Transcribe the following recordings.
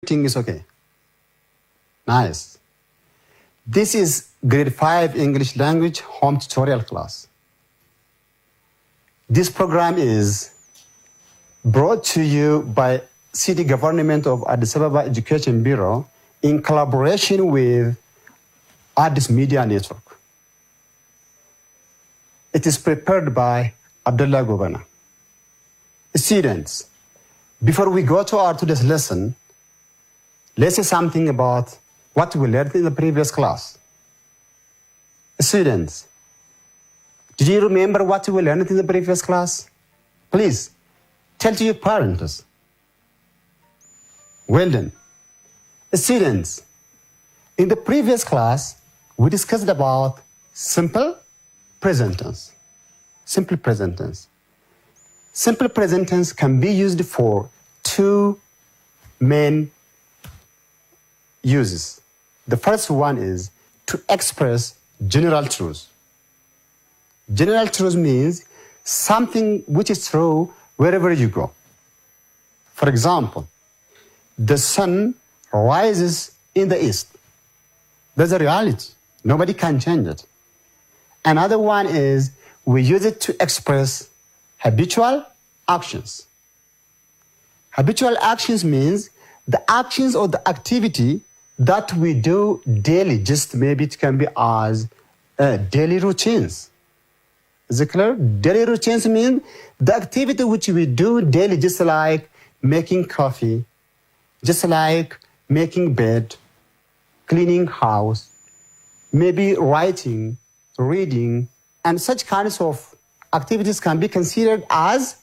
Everything is okay. Nice. This is grade 5 English language home tutorial class. This program is brought to you by City Government of Addis Ababa Education Bureau in collaboration with Addis Media Network. It is prepared by Abdullah Governor. Students, before we go to our today's lesson, let's say something about what we learned in the previous class. Students, did you remember what we learned in the previous class? Please, tell to your parents. Well done. Students, in the previous class, we discussed about simple present tense. Simple present tense. Simple present tense can be used for two main uses. The first one is to express general truths. General truth means something which is true wherever you go. For example, the sun rises in the east. That's a reality. Nobody can change it. Another one is we use it to express habitual actions. Habitual actions means the actions or the activity that we do daily, just maybe it can be as daily routines. Is it clear? Daily routines mean the activity which we do daily, just like making coffee, just like making bed, cleaning house, maybe writing, reading, and such kinds of activities can be considered as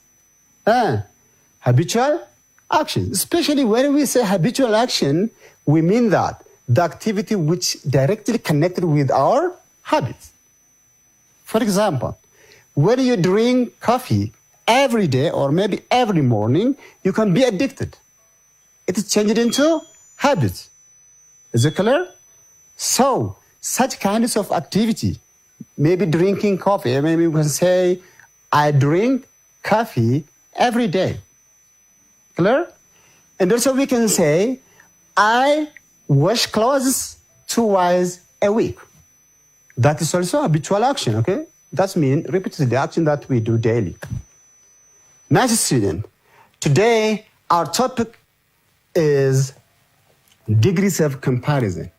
habitual action. Especially when we say habitual action, we mean that the activity which directly connected with our habits. For example, when you drink coffee every day or maybe every morning, you can be addicted. It is changed into habits. Is it clear? So, such kinds of activity, maybe drinking coffee, maybe we can say, I drink coffee every day. Clear? And also we can say, I wash clothes twice a week. That is also habitual action, okay? That means repeated action that we do daily. Nice student. Today, our topic is degrees of comparison.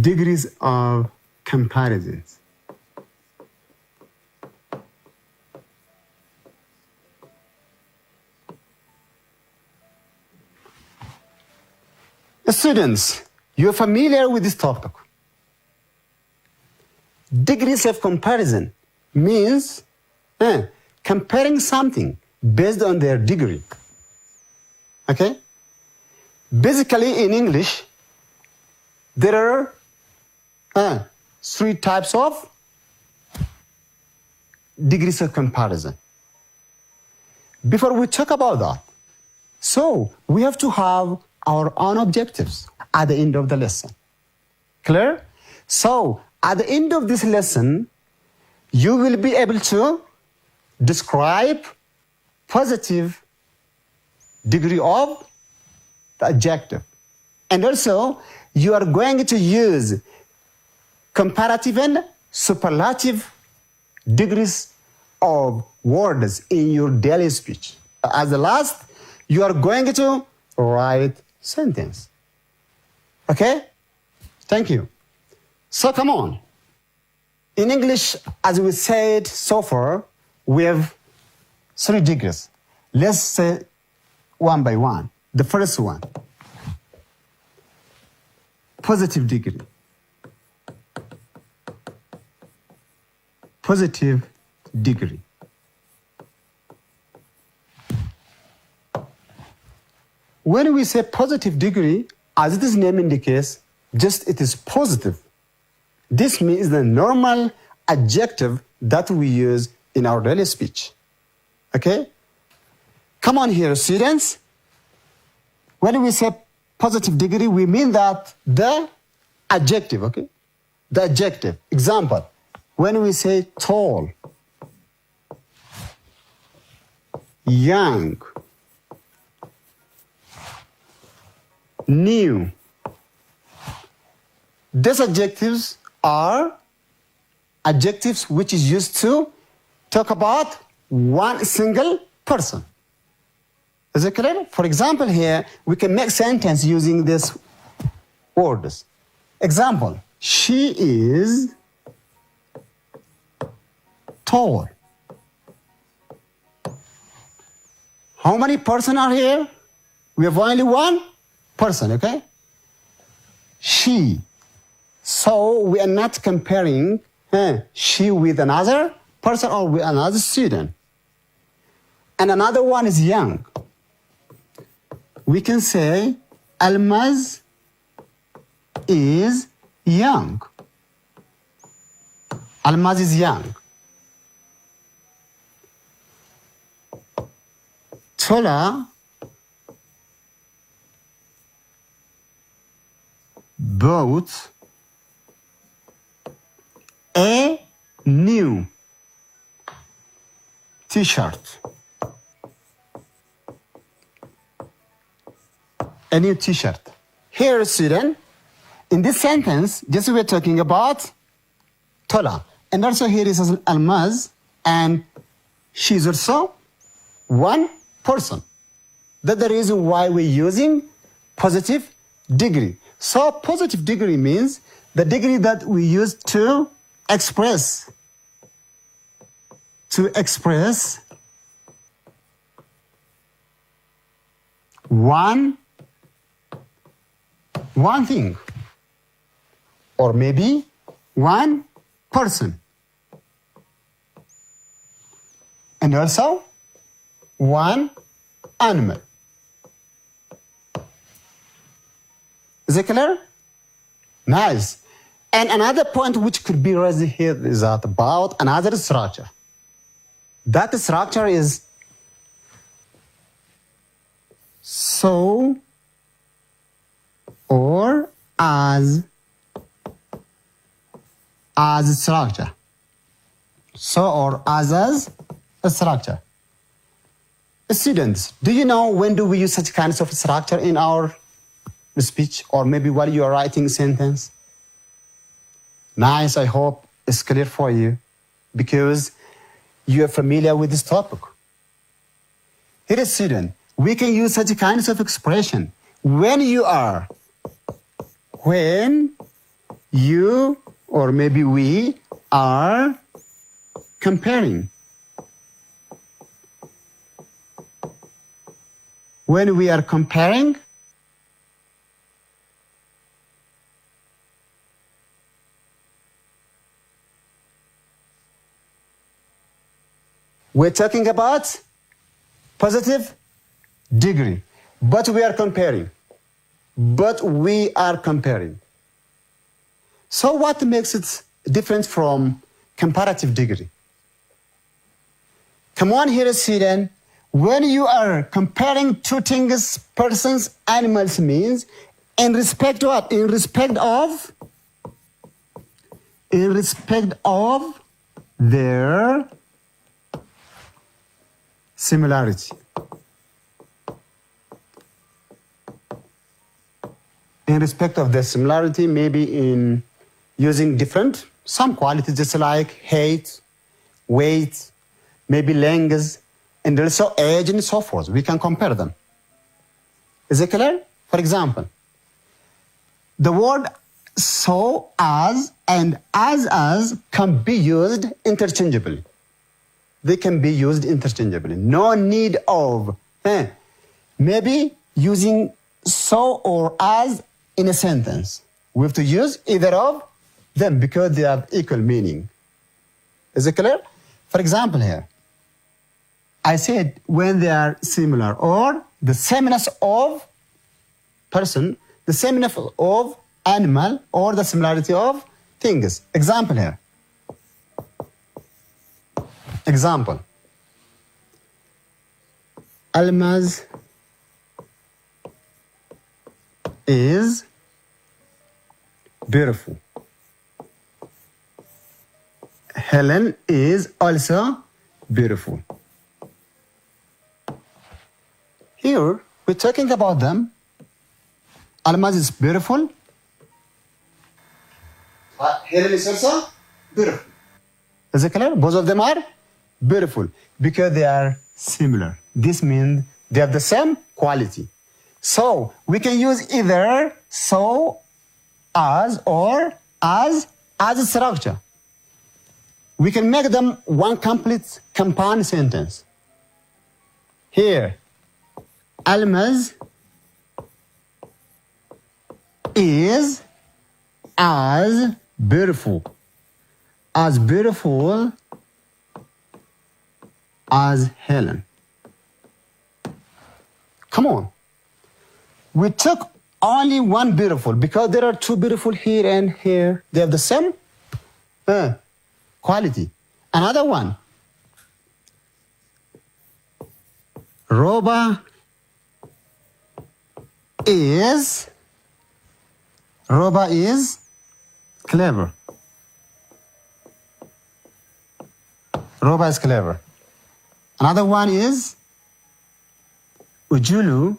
Degrees of comparisons. Students, you're familiar with this topic. Degrees of comparison means comparing something based on their degree. Okay? Basically, in English, there are three types of degrees of comparison. Before we talk about that, so we have to have our own objectives at the end of the lesson. Clear? So, at the end of this lesson, you will be able to describe positive degree of the adjective. And also, you are going to use comparative and superlative degrees of words in your daily speech. As the last, you are going to write sentence. Okay? Thank you. So come on. In English, as we said so far, we have 3 degrees. Let's say one by one. The first one, positive degree. Positive degree. When we say positive degree, as its name indicates, just it is positive. This means the normal adjective that we use in our daily speech. Okay? Come on here, students. When we say positive degree, we mean that the adjective, okay? The adjective. Example, when we say tall, young, new. These adjectives are adjectives which is used to talk about one single person. Is it clear? For example, here we can make sentence using these words. Example, she is tall. How many person are here? We have only one person, okay? She. So we are not comparing she with another person or with another student. And another one is young. We can say Almaz is young. Almaz is young. Tola bought a new t-shirt. A new t-shirt. Here, student, in this sentence, just we're talking about Tola. And also here is Almaz, and she's also one person. That's the reason why we're using positive degree. So positive degree means the degree that we use to express one thing, or maybe one person, and also one animal. Is it clear? Nice. And another point which could be raised here is that about another structure. That structure is so or as structure. So or as a structure. Students, do you know when do we use such kinds of structure in our speech, or maybe while you are writing a sentence? Nice, I hope it's clear for you because you are familiar with this topic. Here is student, we can use such kinds of expression when you or maybe we are comparing. When we are comparing, we're talking about positive degree, but we are comparing. So what makes it different from comparative degree? Come on here, student. When you are comparing two things, persons, animals, means in respect of what? In respect of their similarity. In respect of their similarity, maybe in using different, some qualities just like height, weight, maybe length, and also age and so forth. We can compare them. Is it clear? For example, the word so as and as can be used interchangeably. They can be used interchangeably. No need of maybe using so or as in a sentence. We have to use either of them because they have equal meaning. Is it clear? For example here, I said when they are similar, or the sameness of person, the sameness of animal, or the similarity of things. Example here. Example. Almaz is beautiful. Helen is also beautiful. Here, we're talking about them. Almaz is beautiful. Helen is also beautiful. Is it clear? Both of them are beautiful because they are similar. This means they have the same quality. So we can use either so, as, or as a structure. We can make them one complete compound sentence. Here, Almaz is as beautiful as Helen. Come on. We took only one beautiful because there are two beautiful here and here. They have the same quality. Another one. Roba is clever. Roba is clever. Another one is Ujulu.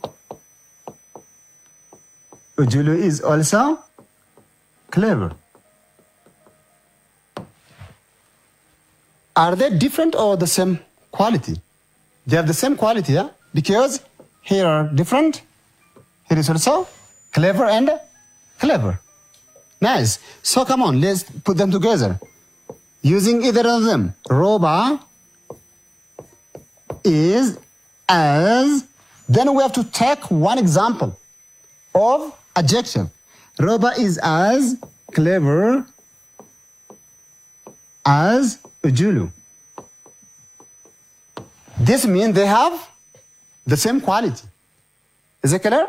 Ujulu is also clever. Are they different or the same quality? They have the same quality, yeah? Because here are different. Here is also clever and clever. Nice. So come on, let's put them together. Using either of them. Roba is as. Then we have to take one example of adjective. Roba is as clever as Ujulu. This means they have the same quality. Is it clear?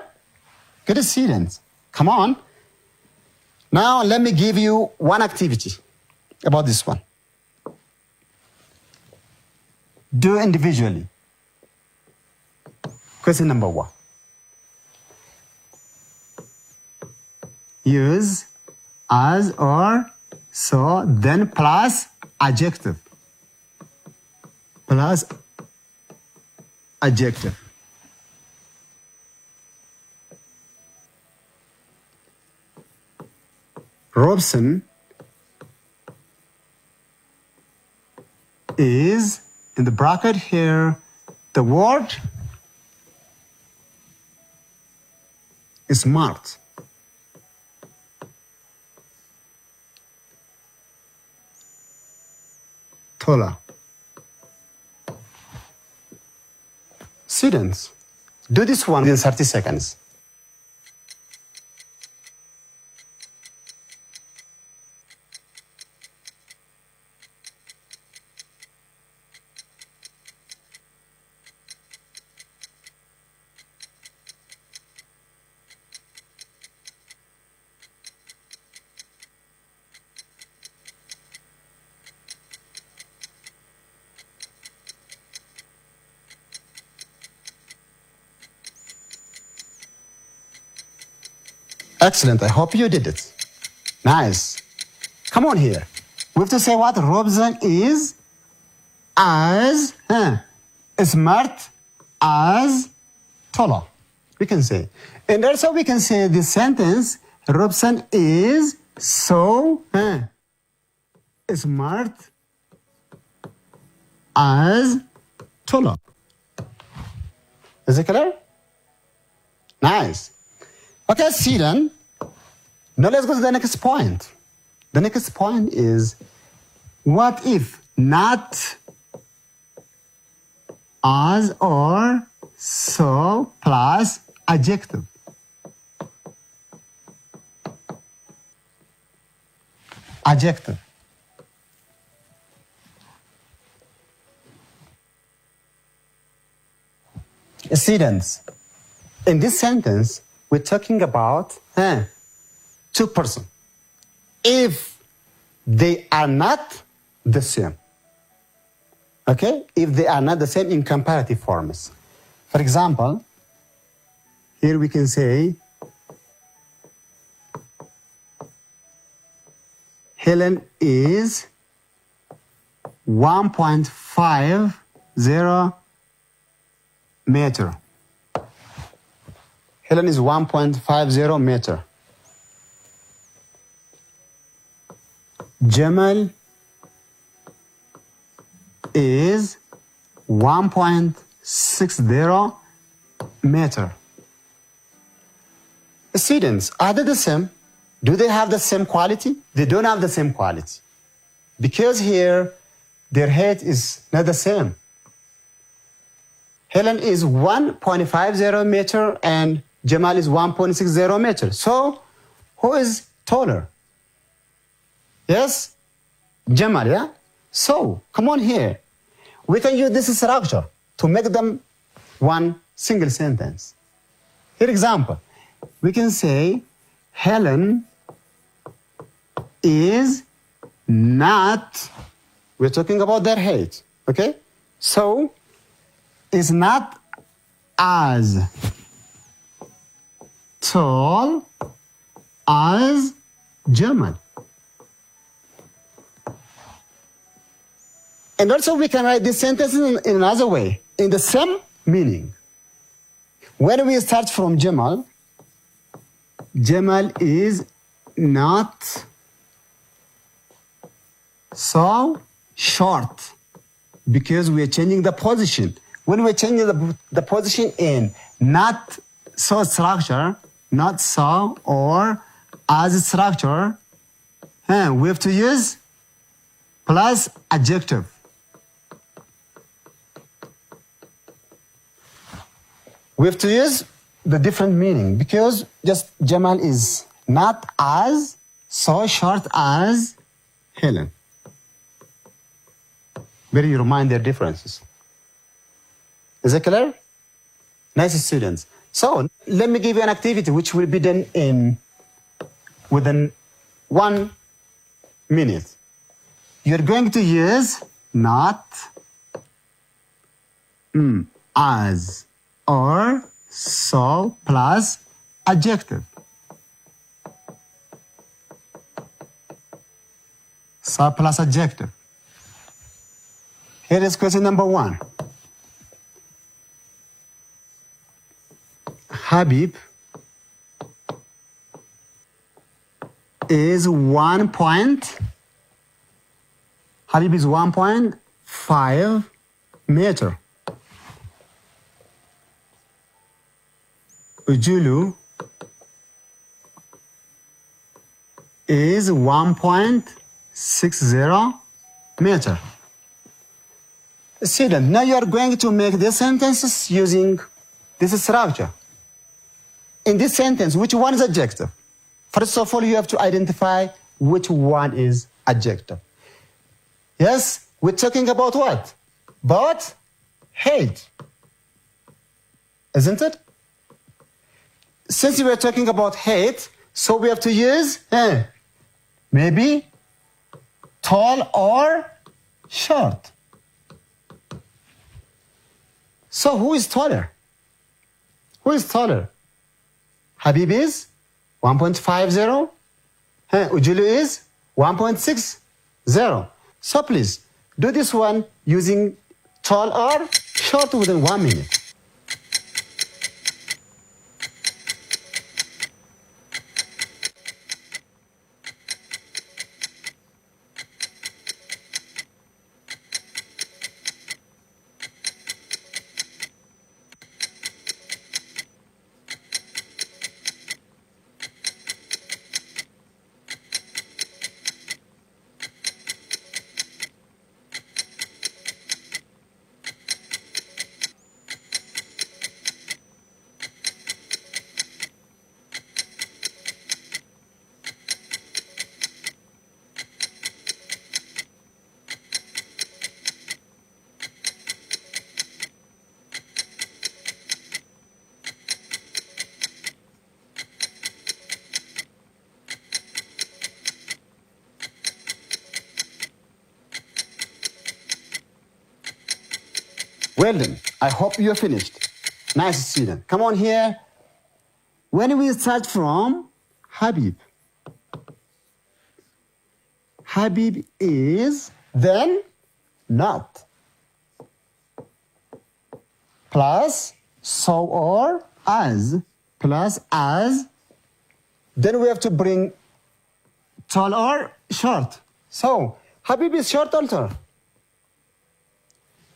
Good students. Come on. Now let me give you one activity about this one. Do individually. Question number 1. Use as or so, then plus adjective. Plus adjective. Robson is, in the bracket here, the word is smart. Taller. Students, do this one in 30 seconds. Excellent. I hope you did it. Nice. Come on here. We have to say what Robson is as smart as taller. We can say. And also we can say this sentence, Robson is so smart as taller. Is it clear? Nice. Okay, see then. Now let's go to the next point. The next point is, what if not as or so plus adjective? Adjective. Students, in this sentence, we're talking about two persons. If they are not the same, okay? If they are not the same in comparative forms. For example, here we can say, Helen is 1.50 meter. Helen is 1.50 meter. Jamal is 1.60 meter. Students, are they the same? Do they have the same quality? They don't have the same quality. Because here, their height is not the same. Helen is 1.50 meter and Jamal is 1.60 meter. So, who is taller? Yes? Jamal, yeah? So, come on here. We can use this structure to make them one single sentence. Here example. We can say, Helen is not, we're talking about their height, okay? So, is not as tall as Jamal. And also we can write this sentence in another way, in the same meaning. When we start from Jamal, Jamal is not so short because we are changing the position. When we're changing the position in not so structure, not so or as structure, we have to use plus adjective. We have to use the different meaning because just Jamal is not as so short as Helen. Better you remind their differences. Is it clear? Nice students. So let me give you an activity which will be done within 1 minute. You're going to use not, as, or so plus adjective. So plus adjective. Here is question number 1. Habib is 1.5 meter. Ujulu is 1.60 meter. Student, now you are going to make the sentences using this structure. In this sentence, which one is adjective? First of all, you have to identify which one is adjective. Yes, we're talking about what? About hate. Isn't it? Since we are talking about hate, so we have to use maybe tall or short. So who is taller? Who is taller? Habib is 1.50. Ujulu is 1.60. So please, do this one using tall or short within 1 minute. Well done. I hope you're finished. Nice student. Come on here. When we start from Habib. Habib is, then not. Plus so or as. plus as. Then we have to bring tall or short. So Habib is short also.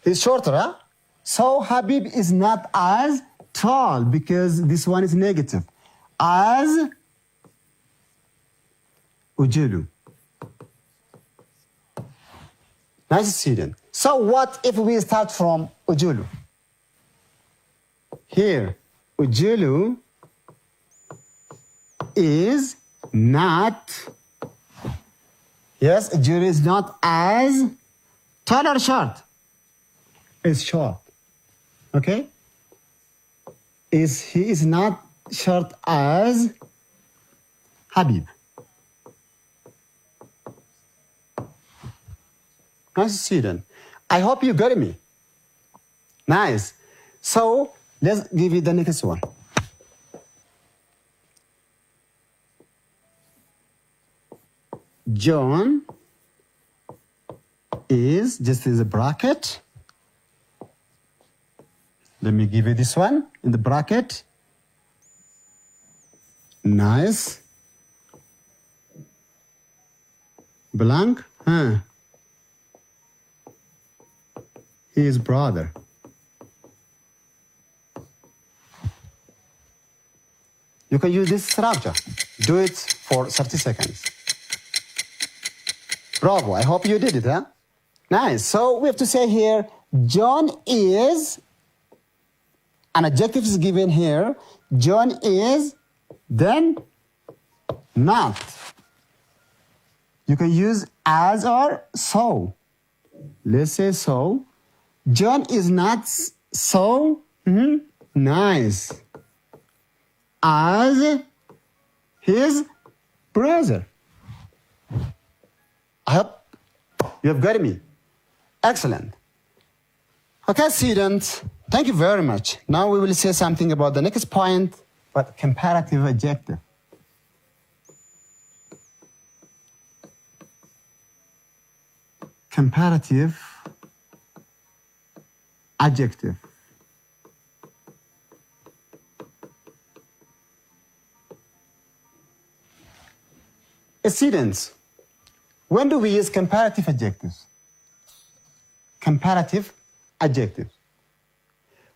He's shorter, huh? So Habib is not as tall because this one is negative. As Ujulu. Nice student. So what if we start from Ujulu? Here, Ujulu is not, yes, Ujulu is not as tall or short. It's short. Okay? He is not short as Habib. Nice student. I hope you got me. Nice. So let's give you the next one. John is, just as a bracket. Let me give you this one in the bracket. Nice. Blank. His brother. You can use this structure. Do it for 30 seconds. Bravo. I hope you did it, huh? Nice. So we have to say here, John is, an adjective is given here. John is, then not. You can use as or so. Let's say so. John is not so nice as his brother. I hope you have got me. Excellent. Okay, students, thank you very much. Now we will say something about the next point, but comparative adjective. Comparative adjective. Students, when do we use comparative adjectives? Comparative adjectives.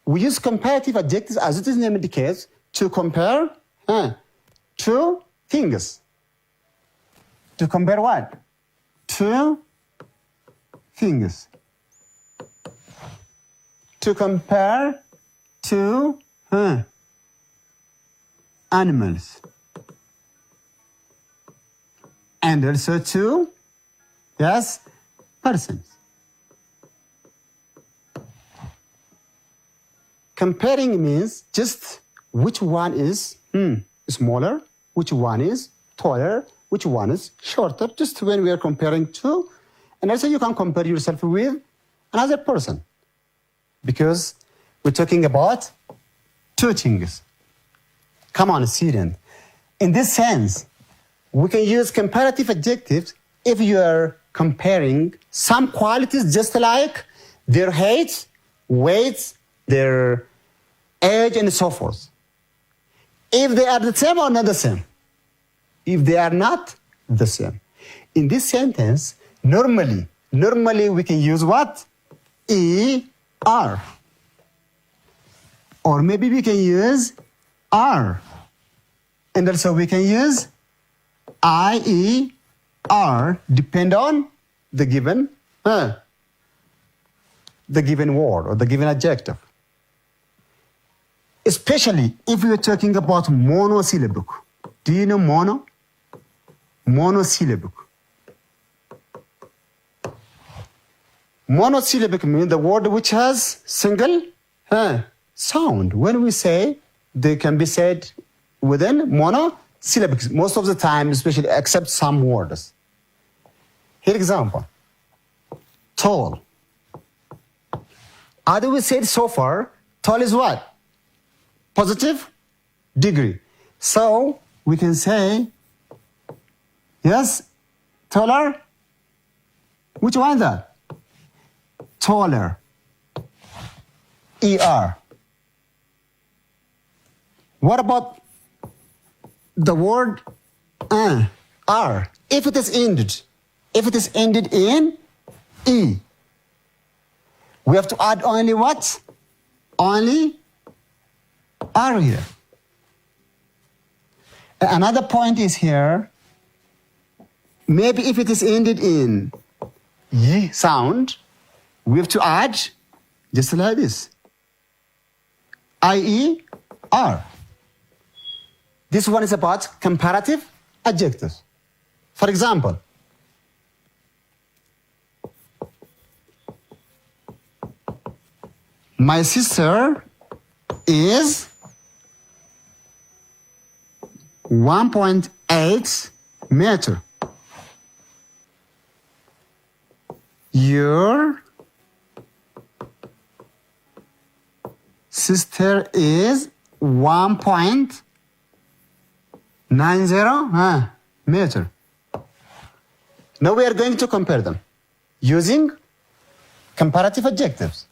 We use comparative adjectives, as it is name indicates, to compare two things. To compare what? Two things. To compare two animals. And also two, yes, persons. Comparing means just which one is smaller, which one is taller, which one is shorter, just when we are comparing two. And also you can compare yourself with another person because we're talking about two things. Come on, student. In this sense, we can use comparative adjectives if you are comparing some qualities just like their height, weight, their age, and so forth. If they are the same or not the same. If they are not the same. In this sentence, normally we can use what? ER. Or maybe we can use R. And also we can use IER, depend on the given word or the given adjective. Especially if we are talking about monosyllabic. Do you know mono? Monosyllabic. Monosyllabic means the word which has single sound. When we say, they can be said within monosyllabic, most of the time, especially except some words. Here example, tall. How do we say it so far? Tall is what? Positive degree. So we can say, yes, taller. Which one is that? Taller. ER. What about the word are? If it is ended in E, we have to add only what? Only are here. Another point is here, maybe if it is ended in Y sound, we have to add just like this. I-E, are. This one is about comparative adjectives. For example, my sister is 1.8 meter. Your sister is 1.90 meter. Now we are going to compare them using comparative adjectives.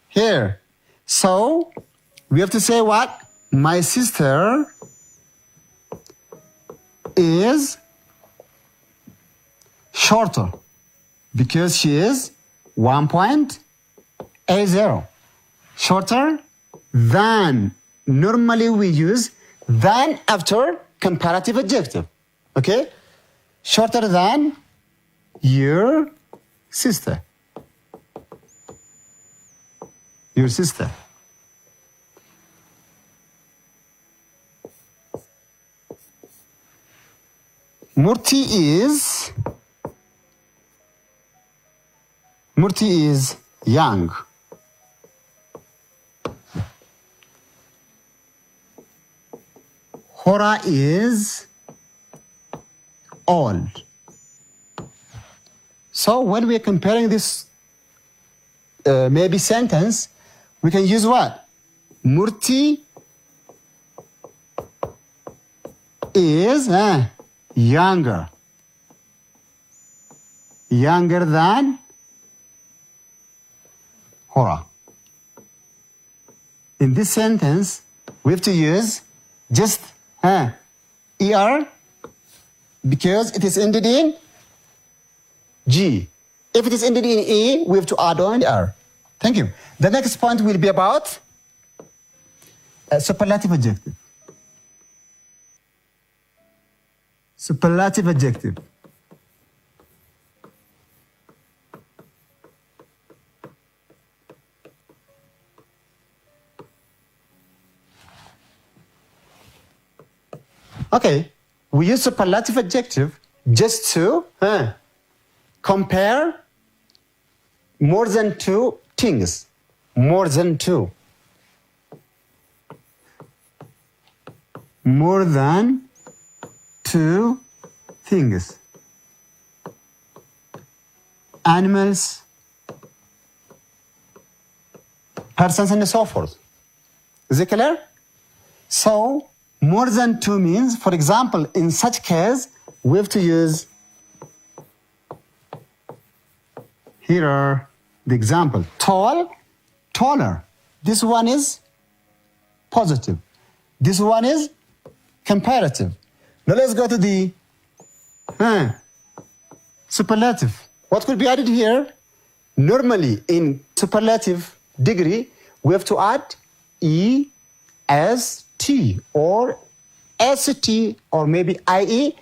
Here. So we have to say what? My sister is shorter because she is 1.80. Shorter than. Normally we use than after comparative adjective. Okay? Shorter than your sister. Your sister. Murti is young. Hora is old. So when we are comparing this maybe sentence, we can use what? Murti is younger. Younger than Hora. In this sentence, we have to use just ER because it is ended in G. If it is ended in E, we have to add on R. Thank you. The next point will be about superlative adjective. Superlative adjective. Okay, we use superlative adjective just to compare more than two things. More than two. More than two things. Animals, persons, and so forth. Is it clear? So, more than two means, for example, in such case, we have to use, here are the example, tall, taller. This one is positive. This one is comparative. Now let's go to the superlative. What could be added here? Normally, in superlative degree, we have to add EST or ST or maybe IE,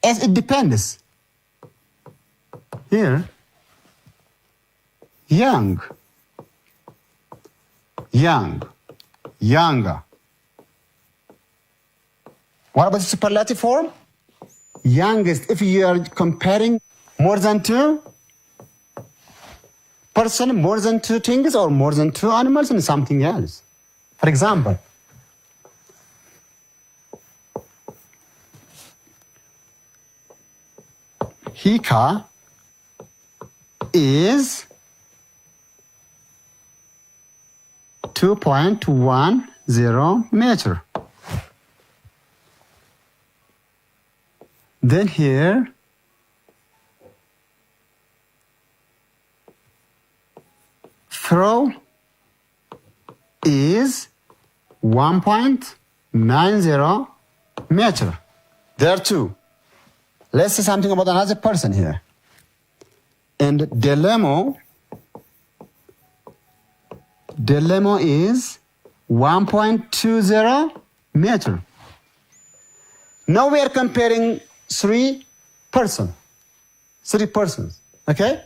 as it depends. Here, young, younger. What about the superlative form? Youngest, if you are comparing more than two person, more than two things, or more than two animals and something else. For example, Hika is 2.10 meter. Then here, throw is 1.9 90 meter. There too. Let's say something about another person here. And Delemo is 1.20 meter. Now we are comparing three persons, okay?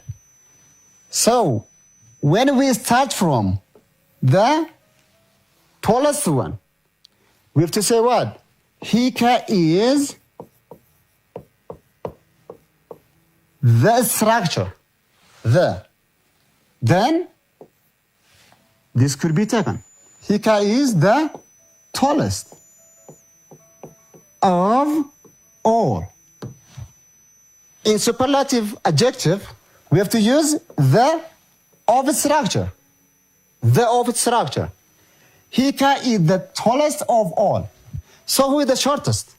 So when we start from the tallest one, we have to say what? Hika is the structure. Then this could be taken. Hika is the tallest of all. In superlative adjective, we have to use the of structure. The of structure. Hika is the tallest of all. So who is the shortest?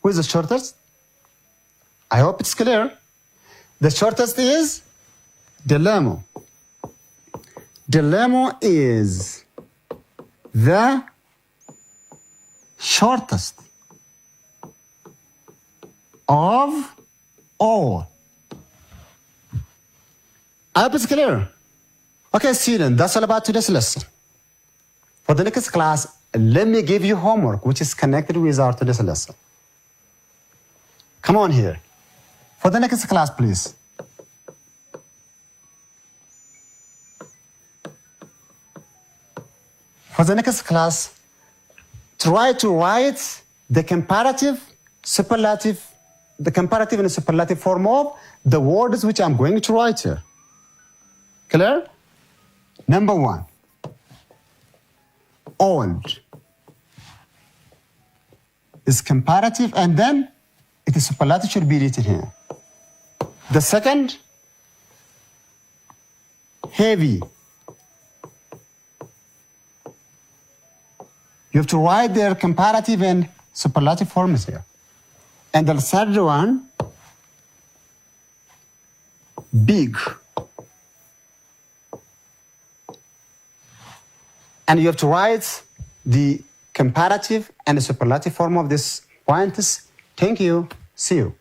Who is the shortest? I hope it's clear. The shortest is Delemo. Delemo is the shortest of all. I hope it's clear. Okay, students, that's all about today's lesson. For the next class, let me give you homework which is connected with our today's lesson. Come on here. For the next class, please. For the next class, try to write the comparative and superlative form of the words which I'm going to write here. Clear? Number 1. Old is comparative, and then it is superlative should be written here. The second, heavy. You have to write their comparative and superlative forms here. And the third one, big. And you have to write the comparative and the superlative form of these points. Thank you. See you.